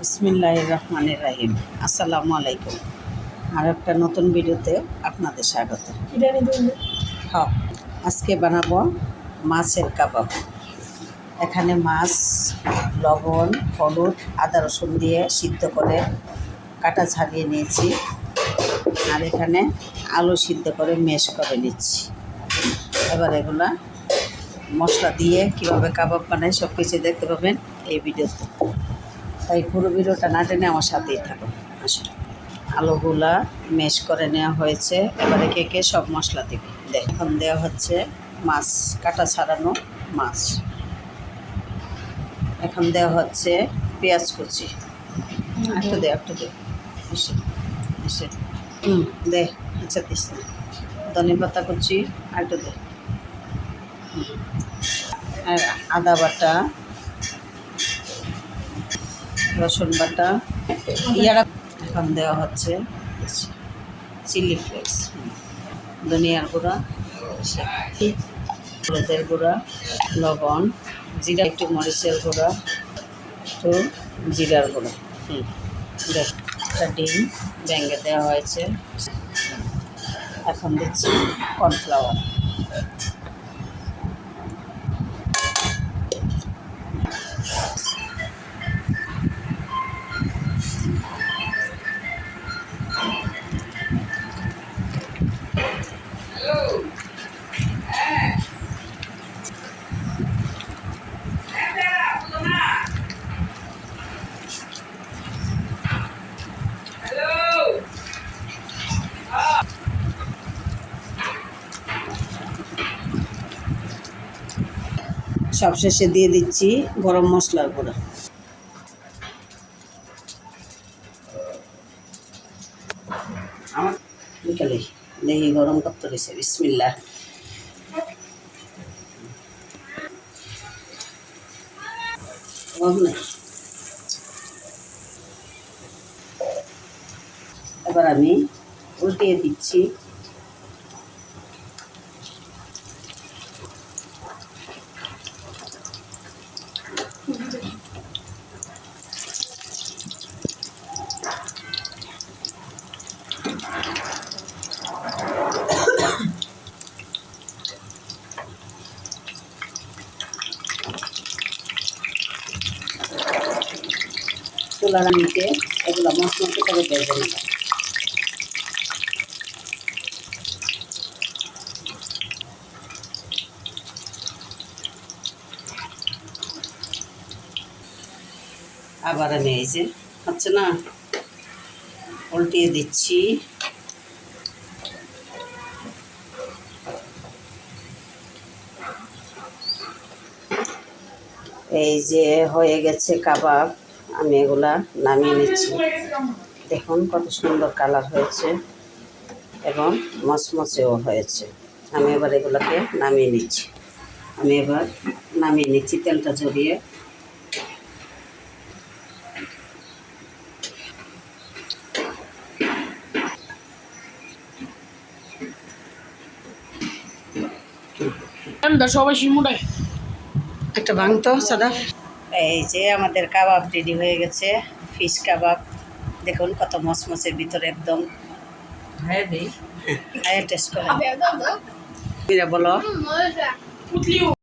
বিসমিল্লাহির রহমানির রহিম। আসসালামু আলাইকুম। আর একটা নতুন ভিডিওতে আপনাদের স্বাগত। হ্যাঁ, আজকে বানাবো মাছের কাবাব। এখানে মাছ লবণ, হলুদ, আদা রসুন দিয়ে সিদ্ধ করে কাটা ছাড়িয়ে নিয়েছি। আর এখানে আলু সিদ্ধ করে ম্যাশ করে নিচ্ছি। এবার এগুলা মশলা দিয়ে কীভাবে কাবাব বানাই সব কিছু দেখতে পাবেন এই ভিডিওতে। তাই পুরো ভিডিওটা না টেনে আমার সাথেই থাকুন। আসলে আলুগুলা ম্যাশ করে নেওয়া হয়েছে। এবারে কে সব মশলা দিবে এখন দেওয়া হচ্ছে মাছ, কাটা ছাড়ানো মাছ। এখন দেওয়া হচ্ছে পেঁয়াজ কুচি, একটু দে এসে এসে দে, আচ্ছা দিস না। ধনে পাতা কুচি একটু দে, আর আদা বাটা, রসুন বাটা ইয়ারা। এখন দেওয়া হচ্ছে চিলি ফ্লেক্স, ধনিয়ার গুঁড়া, হলুদের গুঁড়া, লবণ, জিরা, একটু মরিচের গুঁড়া, একটু জিরার গুঁড়া। দেখ, একটা ডিম ভেঙে দেওয়া হয়েছে। এখন দিচ্ছি কর্নফ্লাওয়ার। সবশেষে দিয়ে দিচ্ছি গরম মশলার গুঁড়ো। আমার বিকালে দেখি গরম করতে রয়েছে। বিসমিল্লাহ। এবার আমি উল্টিয়ে দিচ্ছি। চুলার নিচে এগুলো মশলা করে ভেজে নেব। আবার আমি এই যে হচ্ছে না, উল্টিয়ে দিচ্ছি। এই যে হয়ে গেছে কাবাব। আমি এগুলা নামিয়ে নিচ্ছি। দেখুন কত সুন্দর কালার হয়েছে এবং মচমচেও হয়েছে। আমি এবার এগুলাকে নামিয়ে নিচ্ছি। তেলটা ঝরিয়ে। একটা ভাঙতো সাদা। এই যে আমাদের কাবাব রেডি হয়ে গেছে, ফিশ কাবাব। দেখুন কত মচমচের ভিতরে একদম। হ্যাঁ, টেস্ট করে বলো।